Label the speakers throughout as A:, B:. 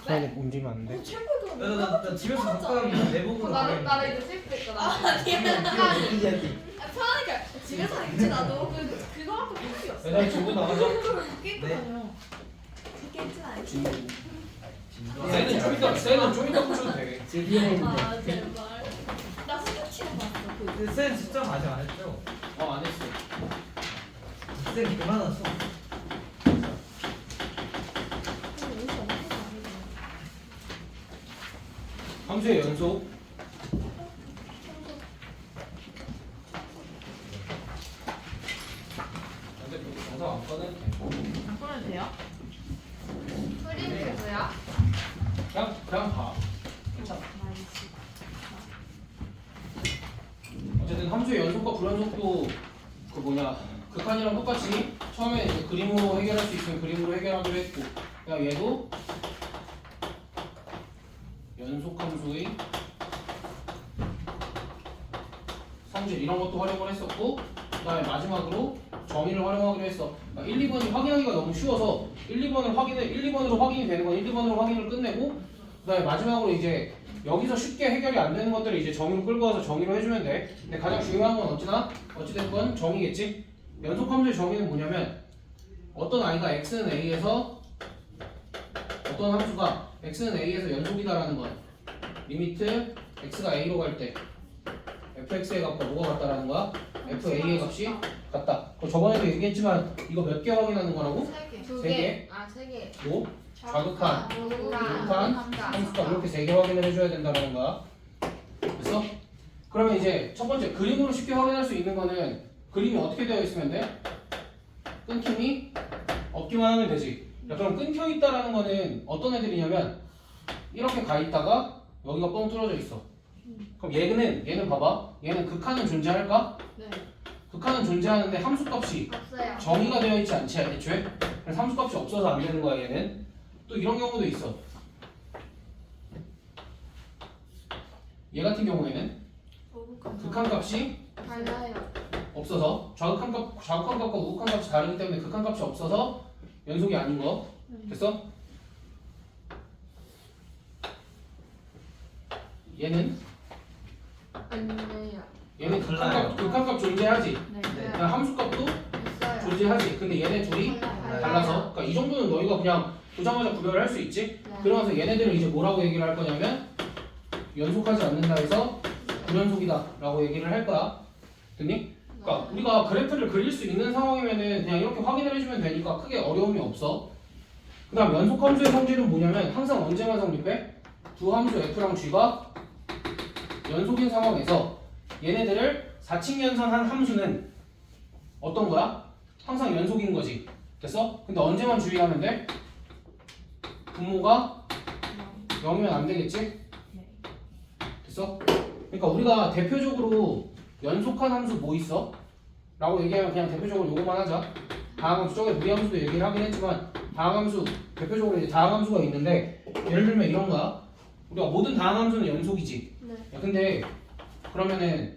A: 수환이 움직이면 안 돼.
B: 나 집에서 가끔 내복으로
C: 나는 이제 셀프 했거든.
D: 편하니까 집에서 있지 나도 그거밖에 못 찍었어.
A: 애들 주고 나가자.
D: 깨끗하냐? 깨끗진 않지.
A: 쟤는 좀 이따 붙여도 돼.
D: 아 제발. 나 스케치는 봤어.
B: 쌤 진짜 아직 안 했죠?
A: 안 했어.
B: 쌤 그만했어.
A: 함수의 연속. 근데 영상 안 꺼내도 돼.
C: 안 꺼내도 돼요?
D: 프리는 뭐야?
A: 그냥 봐. 괜찮아. 어쨌든 함수의 연속과 불연속도 그 뭐냐 극한이랑 똑같이 처음에 이제 그림으로 해결할 수 있으면 그림으로 해결하기로 했고, 그냥 얘도 연속 함수의 성질 이런 것도 활용을 했었고, 그다음에 마지막으로 정의를 활용하기로 했어. 그러니까 1, 2번이 확인하기가 너무 쉬워서 1, 2번으로 확인이 되는 건 1, 2번으로 확인을 끝내고, 그다음에 마지막으로 이제 여기서 쉽게 해결이 안 되는 것들을 이제 정의로 끌고 와서 정의로 해주면 돼. 근데 가장 중요한 건 어찌됐건 정의겠지. 연속 함수의 정의는 뭐냐면 어떤 i가 x는 a에서 어떤 함수가 x는 a에서 연속이다라는 건 리미트 x가 a로 갈 때 fx의 값과 뭐가 같다라는 거야? fa의 값이 같다. 저번에도 얘기했지만 이거 몇 개 확인하는 거라고? 세 개.
D: 세 개.
A: 뭐? 좌극한,
D: 좌극한,
A: 함수값 이렇게 3개 확인을 해줘야 된다는 거야. 그래서 그러면 이제 첫 번째 그림으로 쉽게 확인할 수 있는 거는 그림이 어떻게 되어 있으면 돼? 끊김이 없기만 하면 되지. 자, 그럼 끊겨 있다라는 거는 어떤 애들이냐면 이렇게 가 있다가 여기가 뻥 뚫어져 있어. 그럼 얘는 봐봐. 얘는 극한은 존재할까?
D: 네.
A: 극한은 존재하는데 함수값이
D: 없어요.
A: 정의가 되어 있지 않지 애초에? 그래서 함수값이 없어서 안 되는 거야 얘는. 또 이런 경우도 있어. 얘 같은 경우에는 극한값이
D: 달라요.
A: 없어서 좌극한 값과 우극한 값이 다르기 때문에 극한 값이 없어서 연속이 아닌 거. 됐어? 얘는
D: 아니에요.
A: 극한 값 존재하지.
C: 네.
A: 그냥 함수값도
D: 있어요.
A: 존재하지. 근데 얘네 둘이 달라서. 그러니까 이 정도는 너희가 그냥 보자마자 구별을 할 수 있지. 그러면서 얘네들을 이제 뭐라고 얘기를 할 거냐면 연속하지 않는다 해서 불연속이다 라고 얘기를 할 거야. 됐니? 그러니까 우리가 그래프를 그릴 수 있는 상황이면은 그냥 이렇게 확인을 해주면 되니까 크게 어려움이 없어. 그 다음 연속 함수의 성질은 뭐냐면 항상 언제만 성립해? 두 함수 f랑 g가 연속인 상황에서 얘네들을 4층 연산한 함수는 어떤 거야? 항상 연속인 거지. 됐어? 근데 언제만 주의하면 돼? 분모가 0이면 안 되겠지? 됐어? 그러니까 우리가 대표적으로 연속한 함수 뭐 있어? 라고 얘기하면 그냥 대표적으로 요거만 하자. 다항함수, 저게 무리함수도 얘기를 하긴 했지만 다항함수, 대표적으로 이제 다항함수가 있는데 예를 들면 이런 거야. 우리가 모든 다항함수는 연속이지.
D: 네.
A: 야, 근데 그러면은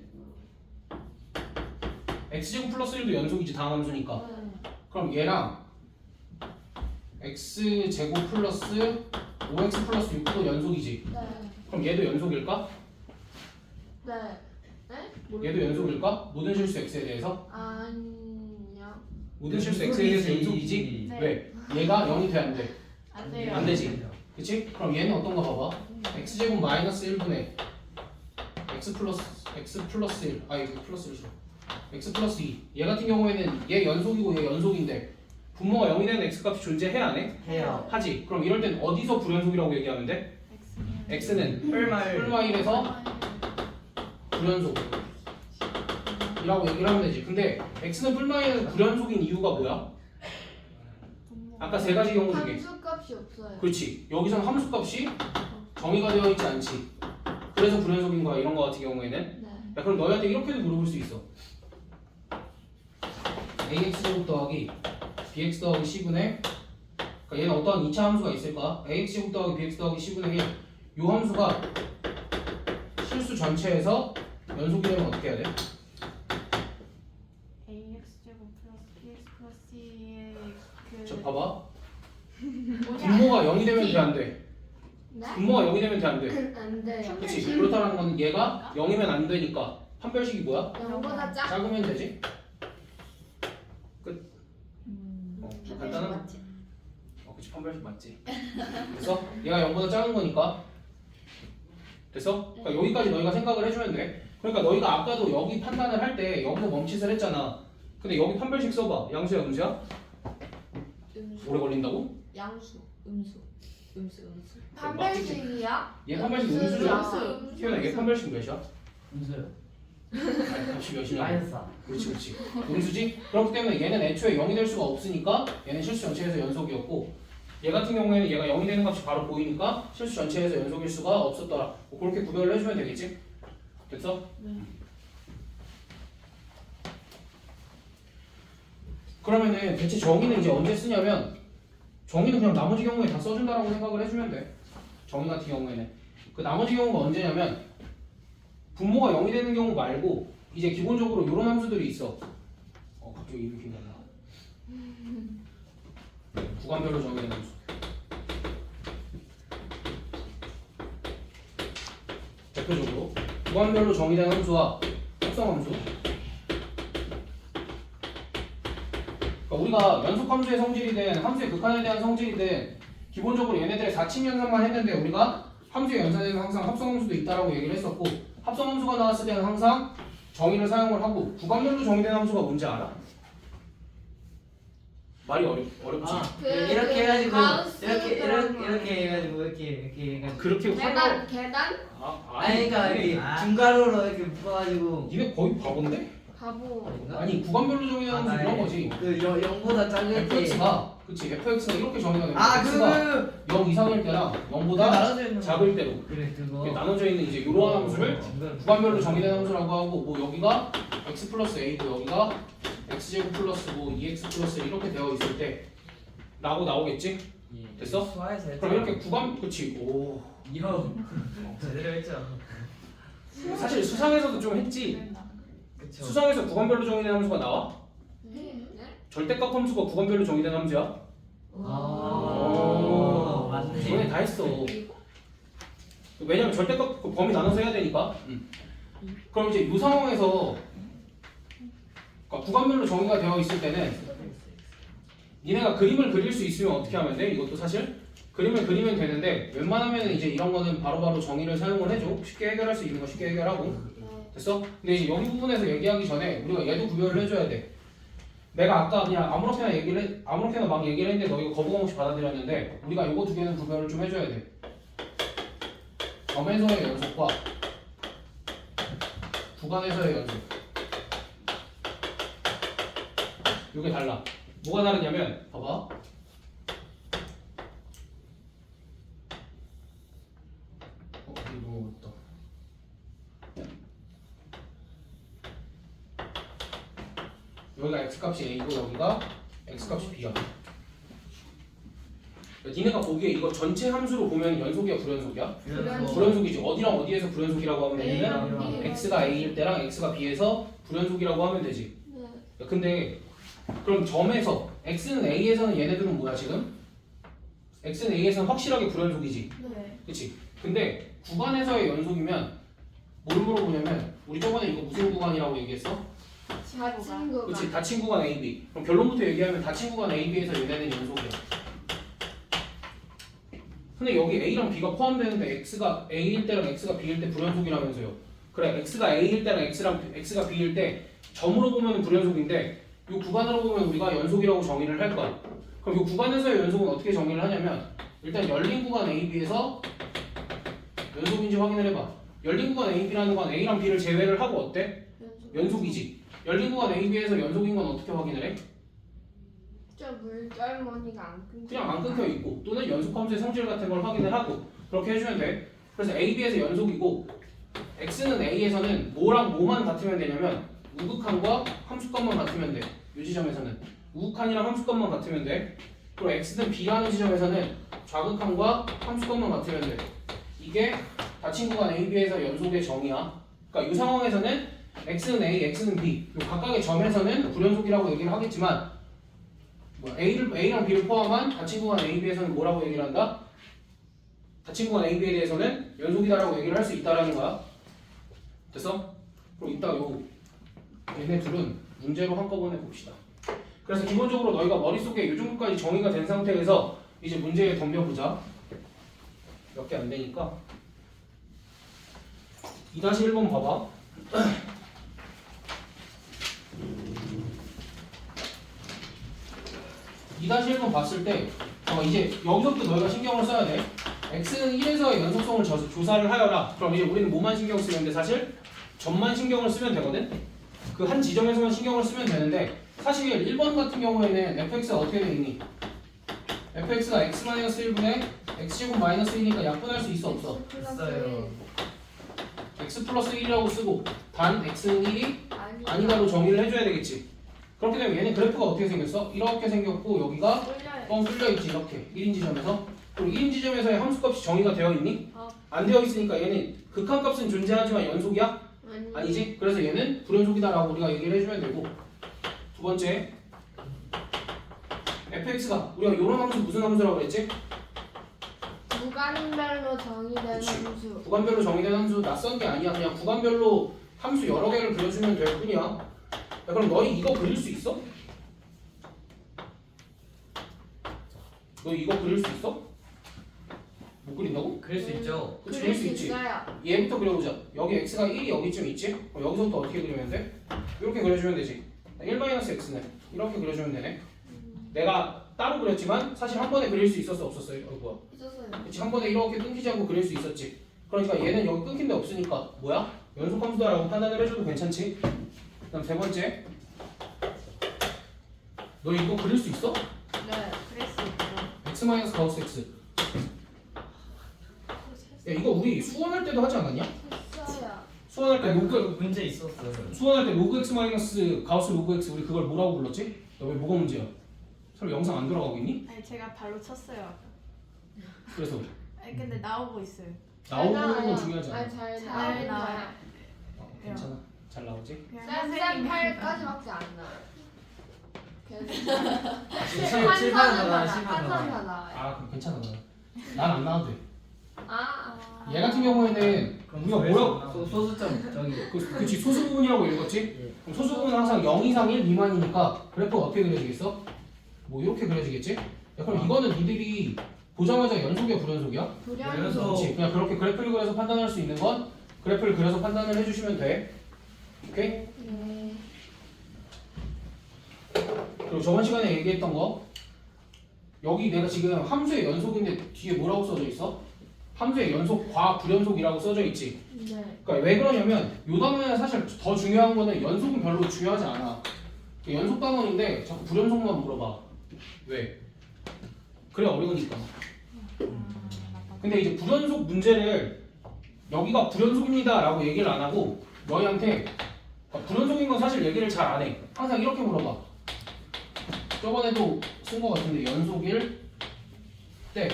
A: x제곱 플러스 1도 연속이지 다항함수니까. 그럼 얘랑 x제곱 플러스 5x 플러스 6도 연속이지.
D: 네.
A: 그럼 얘도 연속일까?
D: 네. 네?
A: 얘도 연속일까? 모든 실수 x에 대해서?
D: 아니요.
A: 모든 실수 x에 대해서 연속이지?
C: 네.
A: 왜? 얘가 0이 돼 안 돼?
C: 안 돼요.
A: 안 되지. 그치? 그럼 얘는 어떤 거 봐봐. x제곱 마이너스 1분의 x 플러스 1. 아 이거 플러스 1 싫어. x 플러스 2. 얘 같은 경우에는 얘 연속이고 얘 연속인데 분모가 0이 되는 x값이 존재해 안 해?
B: 해요.
A: 하지. 그럼 이럴 땐 어디서 불연속이라고 얘기하면 돼? x는 뿔마일에서 불연속 이라고 얘기를 하면 되지. 근데 x는 뿔마일에서 불연속인 이유가 뭐야? 아까 세 가지 경우 중에
D: 함수값이 없어요.
A: 그렇지. 여기선 함수값이 정의가 되어 있지 않지. 그래서 불연속인 거야 이런 거 같은 경우에는.
D: 네.
A: 야, 그럼 너희한테 이렇게도 물어볼 수 있어. ax제곱 더하기 bx 더하기 c분의, 그러니까 얘는 어떠한 2차 함수가 있을까? ax제곱 더하기 bx 더하기 c분의 1. 이 함수가 실수 전체에서 연속이 되면 어떻게 해야 돼?
C: ax 제곱 플러스 bx 플러스 c의
A: 자 봐봐. 분모가 0이 되면 돼 안 돼?
D: 네?
A: 분모가 0이 되면 돼 안 돼?
D: 안 돼요.
A: 그치? 그렇다는 건 얘가 0이면 안 되니까 판별식이 뭐야?
D: 0보다 작.
A: 작으면 되지?
C: 음.
A: 간단한 거.
D: 맞지?
A: 그치 판별식 맞지? 됐어? 얘가 0보다 작은 거니까 됐어? 그러니까 여기까지 너희가 생각을 해주면 돼. 그러니까 너희가 아까도 여기 판단을 할 때 여기서 멈칫을 했잖아. 근데 여기 판별식 써봐. 양수야 음수야?
D: 음수.
A: 오래 걸린다고?
D: 양수.
C: 음수.
D: 판별식이야?
A: 얘 판별식 음수죠?
C: 음수.
A: 태연아 얘 판별식 몇이야?
B: 문서요.
A: 아니 값이 몇이냐?
B: 마이너스 4.
A: 그렇지 음수지? 그렇기 때문에 얘는 애초에 0이 될 수가 없으니까 얘는 실수 전체에서 연속이었고 얘 같은 경우에는 얘가 0이 되는 값이 바로 보이니까 실수 전체에서 연속일 수가 없었더라. 뭐 그렇게 구별을 해주면 되겠지? 됐어? 그러면은 대체 정의는 이제 언제 쓰냐면 정의는 그냥 나머지 경우에 다 써준다라고 생각을 해주면 돼. 정의 같은 경우에는 그 나머지 경우가 언제냐면 분모가 0이 되는 경우 말고 이제 기본적으로 이런 함수들이 있어. 갑자기 이렇게 생각나. 구간별로 정의되는 함수. 대표적으로 구간별로 정의되는 함수와 합성함수. 그러니까 우리가 연속함수의 성질이든 함수의 극한에 대한 성질이든 기본적으로 얘네들의 4침 연산만 했는데 우리가 함수의 연산에는 항상 합성함수도 있다라고 얘기를 했었고 합성함수가 나왔을 때는 항상 정의를 사용을 하고 구간별로 정의되는 함수가 뭔지 알아? 말이 어렵지?
B: 이렇게 해가지고
D: 가우스
B: 이렇게 해가지고 이렇게 해가지고.
A: 그렇게
D: 계단 계단
B: 아니 그러니까 이렇게 중괄호로 이렇게 묶어가지고.
A: 니네 거의 바본데?
D: 바보.
B: 아닌가?
A: 아니 구간별로 정의되는 함수
B: 아,
A: 이런
B: 네.
A: 거지.
B: 그 0보다 작을 때.
A: fx가 그치 fx가 이렇게 정의가 되는
B: 아
A: x가
B: 그.
A: 0 이상일 때랑 0보다
B: 나눠져 있는 거.
A: 작을 때로
B: 그래 그거.
A: 이렇게 나눠져 있는 이제 이러한 함수를 구간별로 정의되는 함수라고 하고 뭐 여기가 x 플러스 a고 여기가 x제곱 플러스 뭐 2x 플러스 이렇게 되어 있을 때 라고 나오겠지? 됐어?
B: 수화에서 했잖아.
A: 그럼 이렇게 구간 그치 오
B: 이거 제대로 했죠.
A: 사실 수상에서도 좀 했지
B: 그쵸.
A: 수상에서 구간별로 정의되는 함수가 나와?
D: 네.
A: 절대값 함수가 구간별로 정의되는 함수야?
B: 오,
A: 이번에
B: 맞네.
A: 다 했어 왜냐면 절대값 그 범위 나눠서 해야 되니까 그럼 이제 이 상황에서 그러니까 구간별로 정의가 되어 있을 때는 니네가 그림을 그릴 수 있으면 어떻게 하면 돼? 이것도 사실 그림을 그리면 되는데 웬만하면 이제 이런 거는 바로바로 정의를 사용을 해줘 쉽게 해결할 수 있는 거 쉽게 해결하고 됐어? 근데 이제 여기 부분에서 얘기하기 전에 우리가 얘도 구별을 해줘야 돼 내가 아까 그냥 아무렇게나 막 얘기를 했는데 너 이거 거부감 없이 받아들였는데 우리가 이거 두 개는 구별을 좀 해줘야 돼 점에서의 연속과 구간에서의 연속 이게 달라 뭐가 다르냐면 봐봐 이거 너무 어렵다 여기가 x값이 a고 여기가 x값이 b야 니네가 보기에 이거 전체 함수로 보면 연속이야 불연속이야? 불연속이지 어디랑 어디에서 불연속이라고 하면 되냐면 x가 a일 때랑 x가 b에서 불연속이라고 하면 되지 근데 그럼 점에서 x는 a에서는 얘네들은 뭐야 지금? x는 a에서는 확실하게 불연속이지
D: 네.
A: 그치? 근데 구간에서의 연속이면 뭘 물어보냐면 우리 저번에 이거 무슨 구간이라고 얘기했어?
D: 닫힌 구간.
A: 그치 닫힌 구간 AB 그럼 결론부터 얘기하면 닫힌 구간 AB에서 얘네는 연속이야 근데 여기 A랑 B가 포함되는데 X가 A일 때랑 X가 B일 때 불연속이라면서요 그래 X가 A일 때랑 X가 B일 때 점으로 보면 불연속인데 이 구간으로 보면 우리가 연속이라고 정의를 할 거야 그럼 이 구간에서의 연속은 어떻게 정의를 하냐면 일단 열린 구간 AB에서 연속인지 확인을 해봐 열린 구간 AB라는 건 A랑 B를 제외를 하고 어때? 연속이지 열린 구간 AB에서 연속인 건 어떻게 확인을 해?
D: 저 물결무늬가 안 끊겨.
A: 그냥 안 끊겨 있고 또는 연속함수의 성질 같은 걸 확인을 하고 그렇게 해주면 돼 그래서 AB에서 연속이고 X는 A에서는 뭐랑 뭐만 같으면 되냐면 우극한과 함수값만 같으면 돼. 이 지점에서는 우극한이랑 함수값만 같으면 돼. 그리고 X는 B라는 지점에서는 좌극한과 함수값만 같으면 돼. 이게 닫힌 구간 AB에서 연속의 정의야. 그러니까 이 상황에서는 X는 A, X는 B. 이 각각의 점에서는 불연속이라고 얘기를 하겠지만 A랑 B를 포함한 닫힌 구간 AB에서는 뭐라고 얘기를 한다? 닫힌 구간 AB에 대해서는 연속이다라고 얘기를 할 수 있다라는 거야. 됐어? 그럼 이따 요 얘네 둘은 문제로 한꺼번에 봅시다. 그래서 기본적으로 너희가 머릿속에 이 정도까지 정의가 된 상태에서 이제 문제에 덤벼보자. 몇 개 안 되니까 2-1번 봐봐. 2-1번 봤을 때 이제 여기서부터 너희가 신경을 써야 돼. x는 1에서의 연속성을 조사를 하여라. 그럼 이제 우리는 뭐만 신경 쓰면 돼? 사실 점만 신경을 쓰면 되거든. 그 한 지점에서만 신경을 쓰면 되는데 사실 1번 같은 경우에는 fx가 어떻게 돼 있니? fx가 x-1분의 x제곱 마이너스 1이니까 약분할 수 있어 없어?
B: 있어요.
A: x 플러스 1이라고 쓰고 단 x는 1이 아니다로 정의를 해줘야 되겠지. 그렇게 되면 얘는 그래프가 어떻게 생겼어? 이렇게 생겼고 여기가 뻥 뚫려있지 이렇게 1인 지점에서. 그리고 1인 지점에서의 함수값이 정의가 되어 있니? 안 되어 있으니까 얘는 극한값은 존재하지만 연속이야? 아니지? 그래서 얘는 불연속이다라고 우리가 얘기를 해주면 되고. 두 번째 fx가 우리가 이런 함수 무슨 함수라고 그랬지?
E: 구간별로 정의된
A: 그치.
E: 함수.
A: 구간별로 정의된 함수 낯선 게 아니야. 그냥 구간별로 함수 여러 개를 그려주면 될 뿐이야. 야, 그럼 너희 이거 그릴 수 있어? 너 이거 그릴 수 있어? 못 그린다고?
B: 그럴 수 있죠.
A: 그치, 그릴 수 있지.
E: 있어요.
A: 얘부터 그려보자. 여기 x가 1이 여기쯤 있지? 그럼 여기서부터 어떻게 그리면 돼? 이렇게 그려주면 되지. 1-x는 이렇게 그려주면 되네. 내가 따로 그렸지만 사실 한 번에 그릴 수 있었어 없었어요? 뭐야?
E: 있었어요.
A: 그치, 한 번에 이렇게 끊기지 않고 그릴 수 있었지. 그러니까 얘는 여기 끊긴 데 없으니까 뭐야? 연속함수다라고 판단을 해줘도 괜찮지? 그다음 세 번째 너 이거 그릴 수 있어?
C: 네, 그럴 수 있죠.
A: x 마이너스 가우스 x. 야 이거 우리 수원할 때도 하지 않았냐?
E: 했어요.
A: 수원할 때 로그
B: 그 문제 있었어요.
A: 수원할 때 로그 x 마이너스 가우스 로그 x 우리 그걸 뭐라고 불렀지? 너 왜 뭐가 문제야? 설마 영상 안 돌아가고 있니?
C: 아니 제가 발로 쳤어요. 아까.
A: 그래서
C: 아니 근데 나오고 있어요.
A: 나오는 건 중요하지 않아.
E: 아니 잘
C: 잘
E: 나와요.
C: 나와요.
A: 괜찮아. 잘 나오지?
C: 그냥
E: 쌤
C: 선생님이
E: 8까지밖에 안 나와요.
B: 칠판 나와, 칠판
E: 한산
B: 나와.
E: 다 나와요.
A: 아 그럼 괜찮아. 난 안 나와도 돼.
E: 아.
A: 얘 같은 경우에는 우리가 뭐라고
B: 소수점 저기.
A: 그치 소수 부분이라고 읽었지? 그럼 소수 부분은 항상 0 이상 1 미만이니까 그래프가 어떻게 그려지겠어? 뭐 이렇게 그려지겠지? 야, 그럼 이거는 니들이 보자마자 연속이야 불연속이야?
E: 불연속.
A: 그렇지. 그냥 그렇게 그래프를 그려서 판단할 수 있는 건 그래프를 그려서 판단을 해주시면 돼. 오케이?
E: 네.
A: 그리고 저번 시간에 얘기했던 거 여기 내가 지금 함수의 연속인데 뒤에 뭐라고 써져 있어? 함수의 연속 과 불연속이라고 써져 있지.
E: 네.
A: 그러니까 왜 그러냐면 요 단원에 사실 더 중요한 거는 연속은 별로 중요하지 않아. 연속 단원인데 자꾸 불연속만 물어봐. 왜? 그래 어려우니까. 근데 이제 불연속 문제를 여기가 불연속입니다 라고 얘기를 안 하고 너희한테 불연속인 건 사실 얘기를 잘 안 해. 항상 이렇게 물어봐. 저번에도 쓴 거 같은데 연속일 때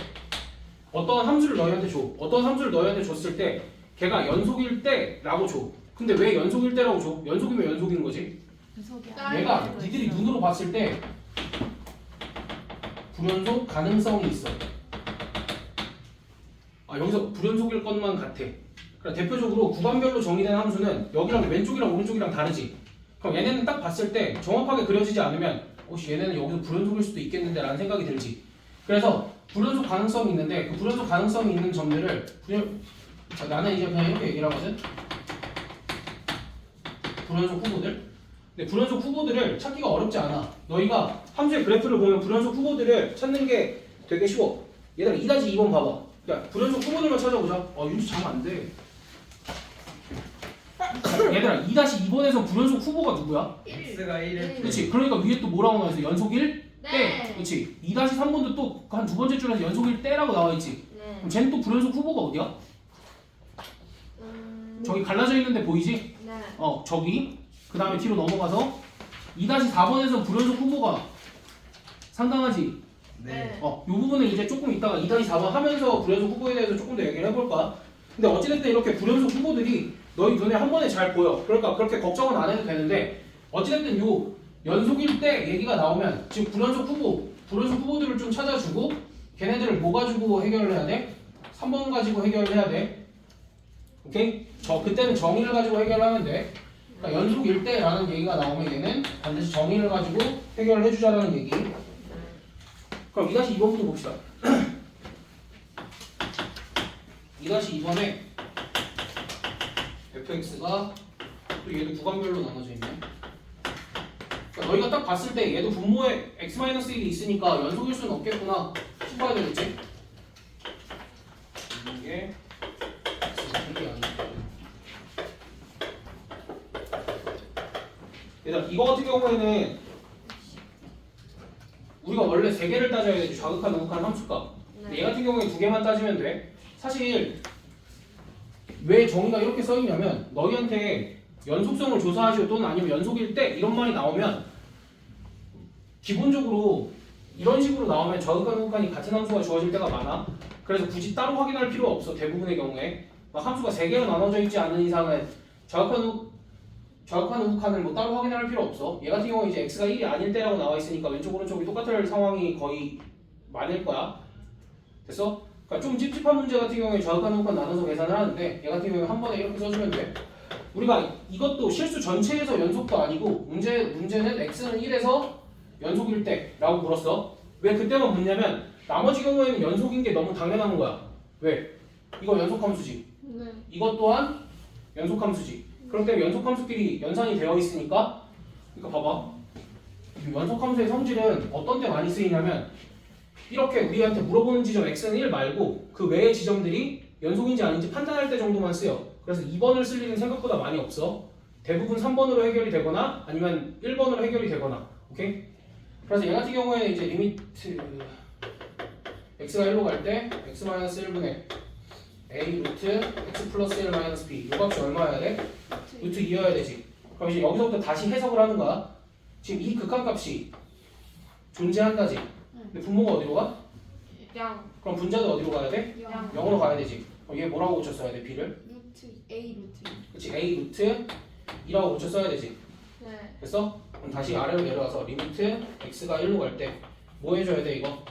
A: 어떤 함수를 너희한테 줘. 어떤 함수를 너희한테 줬을 때 걔가 연속일 때라고 줘. 근데 왜 연속일 때라고 줘? 연속이면 연속인 거지.
C: 연속이야.
A: 얘가 니들이 눈으로 봤을 때 불연속 가능성이 있어. 아 여기서 불연속일 것만 같아. 그러니까 대표적으로 구간별로 정의된 함수는 여기랑 왼쪽이랑 오른쪽이랑 다르지. 그럼 얘네는 딱 봤을 때 정확하게 그려지지 않으면 혹시 얘네는 여기서 불연속일 수도 있겠는데 라는 생각이 들지. 그래서 불연속 가능성이 있는데 그 불연속 가능성이 있는 점들을 나는 이제 그냥 이렇게 얘기를 하거든. 불연속 후보들. 근데 불연속 후보들을 찾기가 어렵지 않아. 너희가 함수의 그래프를 보면 불연속 후보들을 찾는 게 되게 쉬워. 얘들아 2-2번 봐봐. 야 불연속 후보들만 찾아보자. 윤지 자면 안 돼. 얘들아 2-2번에서 불연속 후보가 누구야?
B: x가 1일
A: 그렇지. 그러니까 위에 또 뭐라고 나와있어? 연속일 때.
E: 네.
A: 그렇지. 2-3번도 또 한 두 번째 줄에서 연속일 때라고 나와있지.
E: 네.
A: 그럼 쟤는 또 불연속 후보가 어디야? 저기 갈라져 있는데 보이지?
E: 네.
A: 저기. 그 다음에 뒤로 넘어가서 2-4번에서 불연속 후보가 상당하지.
B: 네.
A: 요 부분은 이제 조금 이따가 2-4번 하면서 불연속 후보에 대해서 조금 더 얘기를 해볼 거야. 근데 어찌됐든 이렇게 불연속 후보들이 너희 눈에 한 번에 잘 보여. 그러니까 그렇게 걱정은 안 해도 되는데 어찌됐든 요 연속일 때 얘기가 나오면 지금 불연속 후보들을 좀 찾아주고 걔네들을 뭐 가지고 해결을 해야 돼? 3번 가지고 해결을 해야 돼. 오케이? 그때는 정의를 가지고 해결하면 돼. 그러니까 연속일 때라는 얘기가 나오면 얘는 반드시 정의를 가지고 해결을 해주자라는 얘기. 그럼 2-2번부터 봅시다. 2-2번에 fx가 또 얘도 구간별로 나눠져 있네. 그러니까 너희가 딱 봤을 때 얘도 분모에 x-1이 있으니까 연속일 수는 없겠구나 싶어야 되겠지? 이게 x가 아니야. 얘들아 이거 같은 경우에는 우리가 원래 3개를 따져야 되지. 좌극한, 우극한, 함수값. 근데 얘 같은 경우에 2개만 따지면 돼. 사실 왜 정의가 이렇게 써있냐면 너희한테 연속성을 조사하시오 또는 아니면 연속일 때 이런 말이 나오면 기본적으로 이런 식으로 나오면 좌극한, 우극한이 같은 함수가 주어질 때가 많아. 그래서 굳이 따로 확인할 필요가 없어. 대부분의 경우에 막 함수가 3개로 나눠져 있지 않은 이상은 좌극한, 우극한을 뭐 따로 확인할 필요 없어. 얘 같은 경우는 이제 x가 1이 아닐 때라고 나와 있으니까 왼쪽 오른쪽이 똑같을 상황이 거의 많을 거야. 됐어? 그러니까 좀 찝찝한 문제 같은 경우에 좌극한, 우극한 나눠서 계산을 하는데 얘 같은 경우에 한 번에 이렇게 써주면 돼. 우리가 이것도 실수 전체에서 연속도 아니고 문제는 x는 1에서 연속일 때라고 물었어. 왜 그때만 묻냐면 나머지 경우에는 연속인 게 너무 당연한 거야. 왜? 이거 연속함수지.
E: 네.
A: 이것 또한 연속함수지. 그렇기 때문에 연속함수끼리 연산이 되어 있으니까 그러니까 봐봐. 이 연속함수의 성질은 어떤 때 많이 쓰이냐면 이렇게 우리한테 물어보는 지점 x는 1 말고 그 외의 지점들이 연속인지 아닌지 판단할 때 정도만 쓰여. 그래서 2번을 쓸 일은 생각보다 많이 없어. 대부분 3번으로 해결이 되거나 아니면 1번으로 해결이 되거나. 오케이? 그래서 얘 같은 경우에는 이제 리미트 x가 1로 갈 때 x-1분의 a 루트 x 플러스 1 마이너스 b 이 값이 얼마여야 돼? 루트 2여야 되지. 그럼 이제 여기서부터 다시 해석을 하는 거야. 지금 이 극한값이 존재한다지. 근데 분모가 어디로 가?
E: 양.
A: 그럼 분자도 어디로 가야 돼?
E: 양.
A: 0으로 가야 되지. 그럼 얘 뭐라고 고쳤어야 돼? b를?
D: 루트 A 루트.
A: 그치 a 루트 2라고 고쳤어야 되지.
E: 네.
A: 됐어? 그럼 다시 아래로 내려와서 리미트 x가 1로 갈 때 뭐 해줘야 돼 이거?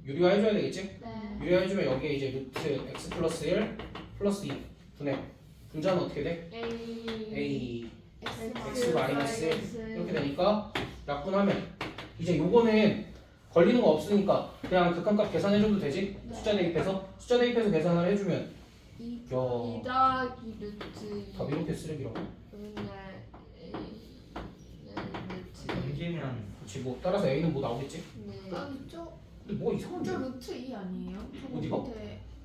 A: 유리화 해줘야 되겠지?
E: 네.
A: 유리화 해주면 여기에 이제 루트 x 플러스 1 플러스 2 분의 분자는 어떻게 돼? a x 마이너스 1 이렇게 되니까 약분하면 이제 요거는 걸리는 거 없으니까 그냥 극한값 계산해줘도 되지?
E: 네.
A: 숫자 대입해서 계산을 해주면
E: 이
A: 야
E: 더하기 루트
A: 답 이렇게 쓰레기라고?
E: 분의 A 루트.
B: 문제면
A: 그렇지 뭐 따라서 a는 뭐 나오겠지?
E: 네.
D: 아니 저
A: 근데 뭐가 이상한데?
D: 루트 2 아니에요?
A: 어디가?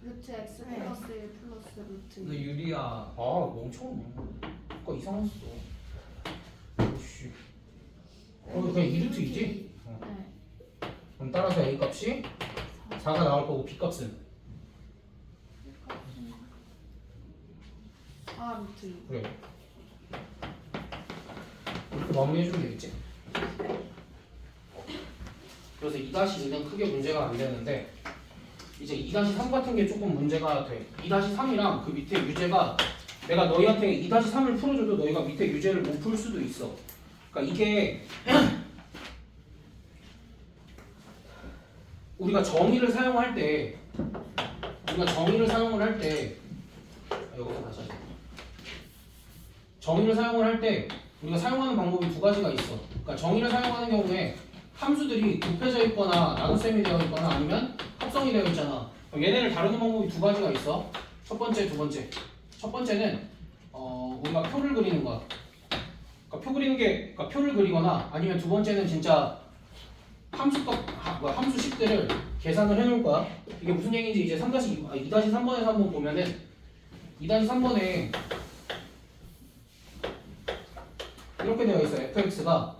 D: 루트 x
C: 네.
D: 플러스 1 플러스 루트
B: 너
D: 2.
B: 유리야.
A: 아 멍청하네. 뭔가 이상했어. 오씨. 그냥 2루트 2지?
C: 네.
A: 그럼 따라서 a 값이 4가 나올 거고 b 값은
D: 아 루트 2.
A: 그래. 이렇게 마무리해주면 되겠지? 그래서 2-2는 크게 문제가 안 되는데 이제 2-3 같은 게 조금 문제가 돼. 2-3이랑 그 밑에 유제가 내가 너희한테 2-3을 풀어줘도 너희가 밑에 유제를 못 풀 수도 있어. 그러니까 이게 우리가 정의를 사용을 할 때 여기서 다시 하자. 정의를 사용을 할 때 우리가 사용하는 방법이 2가지가 있어. 그러니까 정의를 사용하는 경우에 함수들이 곱해져 있거나 나눗셈이 되어 있거나 아니면 합성이 되어 있잖아. 그럼 얘네를 다루는 방법이 2가지가 있어. 첫 번째, 두 번째. 첫 번째는 우리가 표를 그리는 거야. 그러니까 표를 그리거나 아니면 두 번째는 진짜 함수식들을 계산을 해놓을 거야. 이게 무슨 얘기인지 이제 2-3번에서 한번 보면은 2-3번에 이렇게 되어 있어. fx가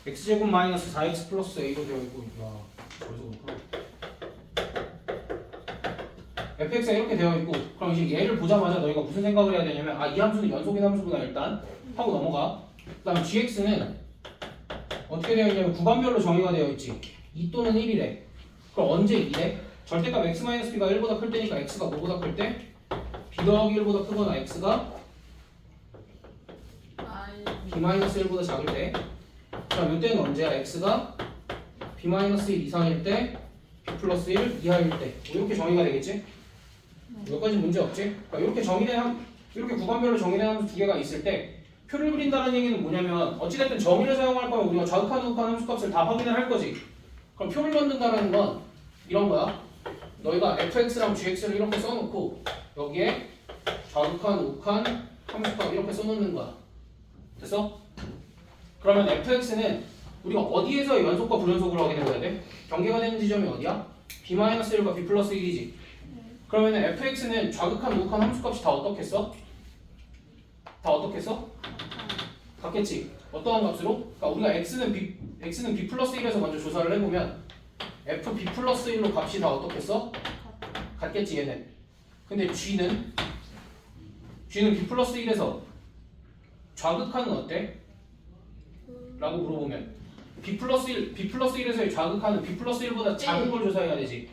A: x제곱 마이너스 4x 플러스 a로 되어 있고 야 저기서 그렇구나. fx가 이렇게 되어 있고 그럼 이제 얘를 보자마자 너희가 무슨 생각을 해야 되냐면 아 이 함수는 연속인 함수구나 일단 하고 넘어가. 그 다음에 gx는 어떻게 되어 있냐면 구간별로 정의가 되어 있지. 2 또는 1이래. 그럼 언제 2래? 절대값 x-b가 1보다 클 때니까 x가 뭐보다 클 때? b 더하기 1보다 크거나 x가 b-1보다 작을 때. 그럼 이때는 언제야? x가 b-1 이상일 때 플러스 1 이하일 때 이렇게 정의가 되겠지? 여기까지 문제 없지? 그러니까 이렇게 정의된 이렇게 구간별로 정의된 함수 두 개가 있을 때 표를 그린다는 얘기는 뭐냐면 어찌됐든 정의를 사용할 거면 우리가 좌극한 우극한 함수값을 다 확인을 할 거지. 그럼 표를 만든다는 건 이런 거야. 너희가 fx랑 gx를 이렇게 써놓고 여기에 좌극한 우극한 함수값 이렇게 써놓는 거야. 됐어? 그러면 fx는 우리가 어디에서 연속과 불연속을 확인해봐야 돼? 경계가 되는 지점이 어디야? b-1과 b 플러스 1이지. 그러면 fx는 좌극한 우극한 함수값이 다 어떻겠어? 다 어떻겠어? 같겠지. 어떠한 값으로? 그러니까 우리가 x는 b 플러스 1에서 먼저 조사를 해보면 f b 플러스 1로 값이 다 어떻겠어? 같겠지 얘는. 근데 g는 b 플러스 1에서 좌극한은 어때? 라고 물어보면 b 플러스 1에서의 좌극한은 b 플러스 1보다 작은 걸 조사해야 되지.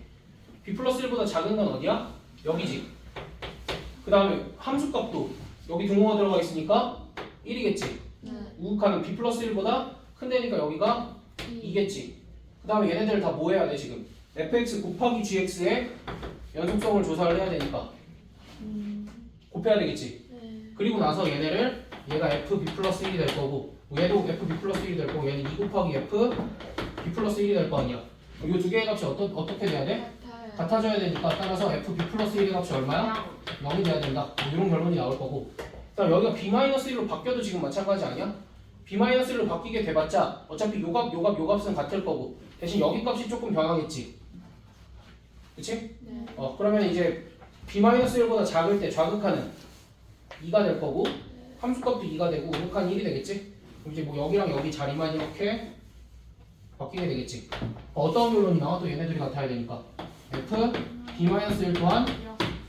A: b 플러스 1보다 작은 건 어디야? 여기지. 그 다음에 함수값도 여기 등호가 들어가 있으니까 1이겠지.
E: 네.
A: 우극한은 b 플러스 1보다 큰 데니까 여기가 2겠지. 그 다음에 얘네들 다 뭐 해야 돼 지금? fx 곱하기 gx의 연속성을 조사를 해야 되니까 곱해야 되겠지.
E: 네.
A: 그리고 나서 얘네를 얘가 fb 플러스 1이 될 거고 얘도 fb 플러스 1이 될 거고 얘는 2 곱하기 fb 플러스 1이 될 거 아니야. 이 두 개의 값이 어떻게 돼야 돼?
E: 같아요.
A: 같아져야 되니까 따라서 fb 플러스 1의 값이 얼마야? 0이 돼야 된다. 이런 결론이 나올 거고. 그다음 여기가 b-1로 바뀌어도 지금 마찬가지 아니야? b-1로 바뀌게 돼봤자 어차피 요 값은 같을 거고 대신 여기 값이 조금 변하겠지. 그치?
E: 네.
A: 그러면 이제 b-1보다 작을 때 좌극한은 2가 될 거고 함수값도 2가 되고 우극한 1이 되겠지? 그럼 이제 뭐 여기랑 여기 자리만 이렇게 바뀌게 되겠지. 어떤 결론이 나와? 또 얘네들이 같아야 되니까 f b-1 또한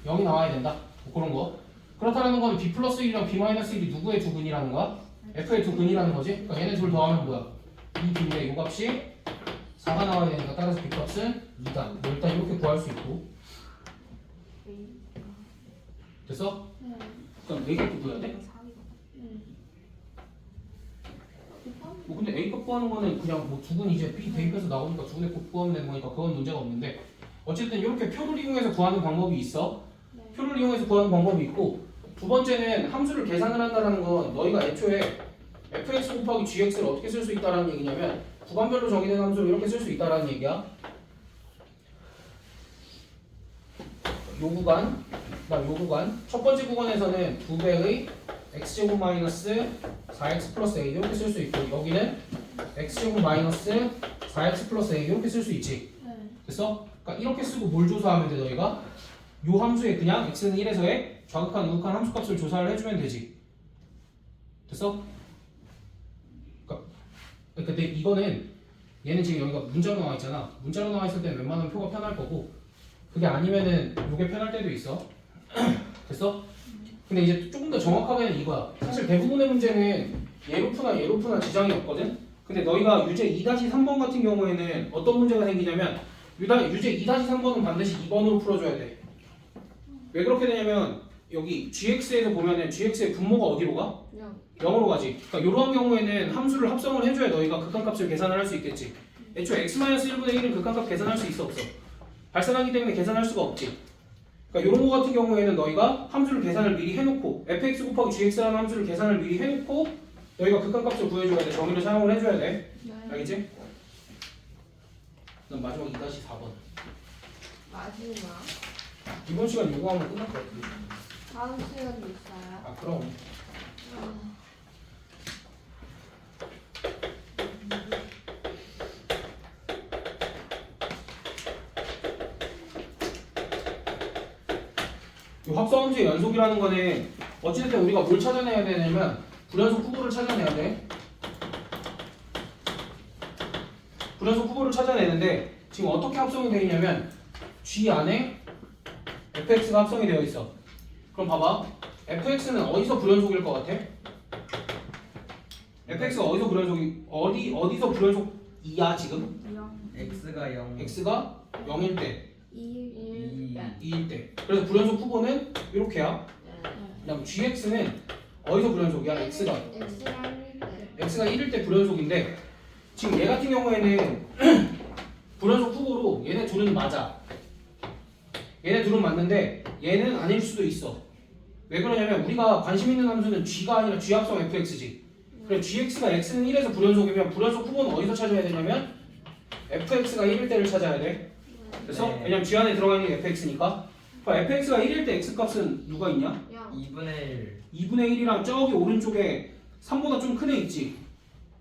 A: 0이 나와야 된다. 뭐 그런 거. 그렇다는 건 b 플러스 1이랑 b-1이 누구의 두 근이라는 거야? f의 두 근이라는 거지. 그러니까 얘네 둘 더하면 뭐야? 2b인데 이 값이 4가 나와야 되니까 따라서 b 값은 2다. 뭐 일단 이렇게 구할 수 있고. 됐어?
E: 네.
A: 그럼 4개 구해야 돼? 뭐 근데 A값 구하는 거는 그냥 뭐 두근 이제 B 대입해서 나오니까 두근에 꼭 구하면 되는 거니까 그건 문제가 없는데 어쨌든 이렇게 표를 이용해서 구하는 방법이 있어. 표를 이용해서 구하는 방법이 있고 두 번째는 함수를 계산을 한다는 건 너희가 애초에 fx 곱하기 gx를 어떻게 쓸 수 있다는 얘기냐면 구간별로 정의된 함수를 이렇게 쓸 수 있다는 얘기야. 요 구간, 그다음 요 구간. 첫 번째 구간에서는 2배의 x제곱 마이너스 4x 플러스 a 이렇게 쓸 수 있고 여기는 x제곱 마이너스 4x 플러스 a 이렇게 쓸 수 있지. 됐어? 그러니까 이렇게 쓰고 뭘 조사하면 돼 너희가? 요 함수에 그냥 x는 1에서의 좌극한 우극한 함수값을 조사를 해주면 되지. 됐어? 그러니까 근데 이거는 얘는 지금 여기가 문자로 나와 있잖아. 문자로 나와 있을 때는 웬만하면 표가 편할 거고 그게 아니면은 요게 편할 때도 있어. 됐어? 근데 이제 조금 더 정확하게는 이거야. 사실 대부분의 문제는 예로프나 지장이 없거든. 근데 너희가 유제 2-3번 같은 경우에는 어떤 문제가 생기냐면 유제 2-3번은 반드시 2번으로 풀어줘야 돼. 왜 그렇게 되냐면 여기 gx에서 보면은 gx의 분모가 어디로 가? 0으로 가지. 그러니까 이러한 경우에는 함수를 합성을 해줘야 너희가 극한값을 계산을 할 수 있겠지. 애초에 x-1분의 1은 극한값 계산할 수 있어 없어? 발산하기 때문에 계산할 수가 없지. 그러니까 이런 거 같은 경우에는 너희가 함수를 계산을 미리 해놓고 fx 곱하기 gx라는 함수를 계산을 미리 해놓고 너희가 극한값을 구해줘야 돼. 정의를 사용을 해줘야 돼. 알겠지? 그다음 마지막 2-4번.
E: 마지막.
A: 이번 시간 요거 하면 끝날 것 같아.
E: 다음 시간도 있어요.
A: 아 그럼. 이 합성함수의 연속이라는 거는 어찌됐든 우리가 뭘 찾아내야 되냐면 불연속 후보를 찾아내야 돼. 불연속 후보를 찾아내는데 지금 어떻게 합성이 되어 있냐면 G 안에 fx가 합성이 되어 있어. 그럼 봐봐. fx는 어디서 불연속일 것 같아? fx가 어디서 불연속이야 지금?
B: x가 0
A: x가 0일 때,
E: 2.
A: 2일 때. 그래서 불연속 후보는 이렇게야. 그다음 gx는 어디서 불연속이야? x가 1일 때 불연속인데 지금 얘 같은 경우에는 불연속 후보로 얘네 둘은 맞아. 얘네 둘은 맞는데 얘는 아닐 수도 있어. 왜 그러냐면 우리가 관심 있는 함수는 g가 아니라 g 합성 fx지. 그래 gx가 x는 1에서 불연속이면 불연속 후보는 어디서 찾아야 되냐면 fx가 1일 때를 찾아야 돼. 그래서
B: 네.
A: 왜냐면 g 안에 들어가 있는 게 fx니까. 그럼 fx가 1일 때 x 값은 누가 있냐?
E: 영.
B: 2분의 1.
A: 2분의 1이랑 저기 오른쪽에 3보다 좀 큰 애 있지.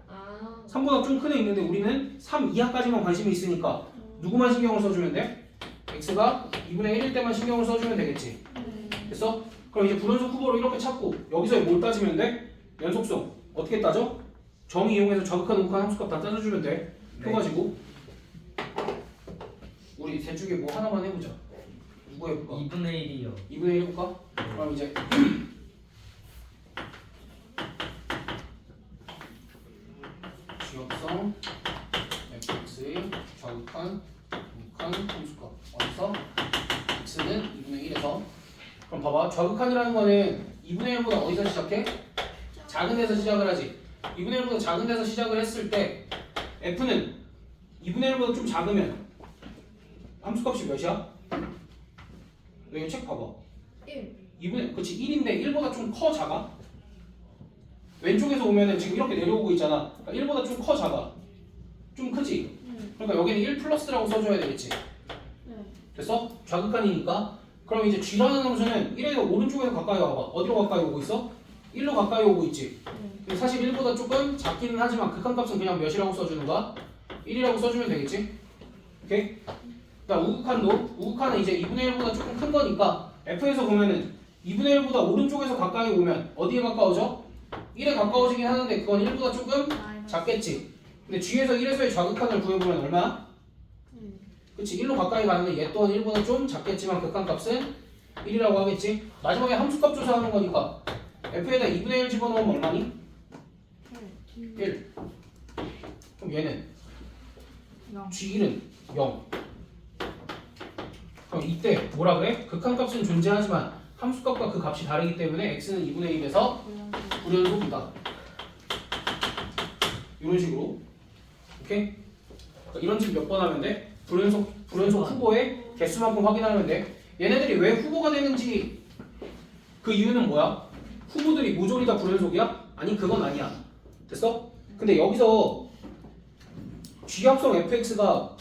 E: 아.
A: 3보다 좀 큰 애 있는데 우리는 3 이하까지만 관심이 있으니까 누구만 신경을 써주면 돼? x가 2분의 1일 때만 신경을 써주면 되겠지. 됐어? 그럼 이제 불연속 후보를 이렇게 찾고 여기서 뭘 따지면 돼? 연속성. 어떻게 따져? 정의 이용해서 좌극한 우극한 함수값 다 따져주면 돼. 표 가지고 우리 셋 중에 뭐 하나만 해보자. 누구 해볼까?
B: 2분의 1이요.
A: 2분의 1 해볼까? 그럼 이제 지역성 fx의 좌극한 우극한 함수값 어디서? x는 2분의 1에서 그럼 봐봐 좌극한이라는 거는 2분의 1보다 어디서 시작해? 작은 데서 시작을 하지 2분의 1보다 작은 데서 시작을 했을 때 f는 2분의 1보다 좀 작으면 함수값이 몇이야? 너 이거 책 봐봐
E: 1.
A: 2분의 그치 1인데 1보다 좀 커 작아? 왼쪽에서 오면은 지금 이렇게 내려오고 있잖아 그러니까 1보다 좀 커 작아? 좀 크지? 그러니까 여기는 1 플러스라고 써줘야 되겠지 됐어? 좌극한이니까 그럼 이제 g라는 함수는 1에서 오른쪽에서 가까이 와봐 어디로 가까이 오고 있어? 1로 가까이 오고 있지 근데 사실 1보다 조금 작기는 하지만 극한값은 그냥 몇이라고 써주는 거야? 1이라고 써주면 되겠지? 오케이? 그러니까 우극한은 이제 2분의 1보다 조금 큰 거니까 f에서 보면은 2분의 1보다 오른쪽에서 가까이 오면 어디에 가까워져? 1에 가까워지긴 하는데 그건 1보다 조금 작겠지 근데 g에서 1에서의 좌극한을 구해보면 얼마야? 그치 1로 가까이 가는데 얘 또한 1보다 좀 작겠지만 극한값은 1이라고 하겠지 마지막에 함수값 조사하는 거니까 f에다 2분의 1 집어넣으면 얼마니? 1 그럼 얘는? g1은 0 그럼 이때 뭐라 그래? 극한값은 존재하지만 함수값과 그 값이 다르기 때문에 x는 2분의 1에서 불연속이다 이런 식으로 오케이? 그러니까 이런 식 몇 번 하면 돼? 불연속 후보의 개수만큼 확인하면 돼 얘네들이 왜 후보가 되는지 그 이유는 뭐야? 후보들이 모조리 다 불연속이야? 아니 그건 아니야 됐어? 근데 여기서 G합성 fx가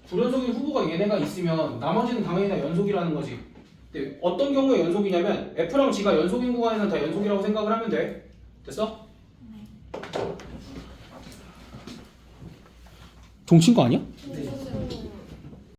A: 불연속인 후보가 얘네가 있으면 나머지는 당연히 다 연속이라는 거지 근데 어떤 경우에 연속이냐면 F랑 G가 연속인 구간에는 다 연속이라고 생각을 하면 돼 됐어? 동친 거 아니야?
E: 네.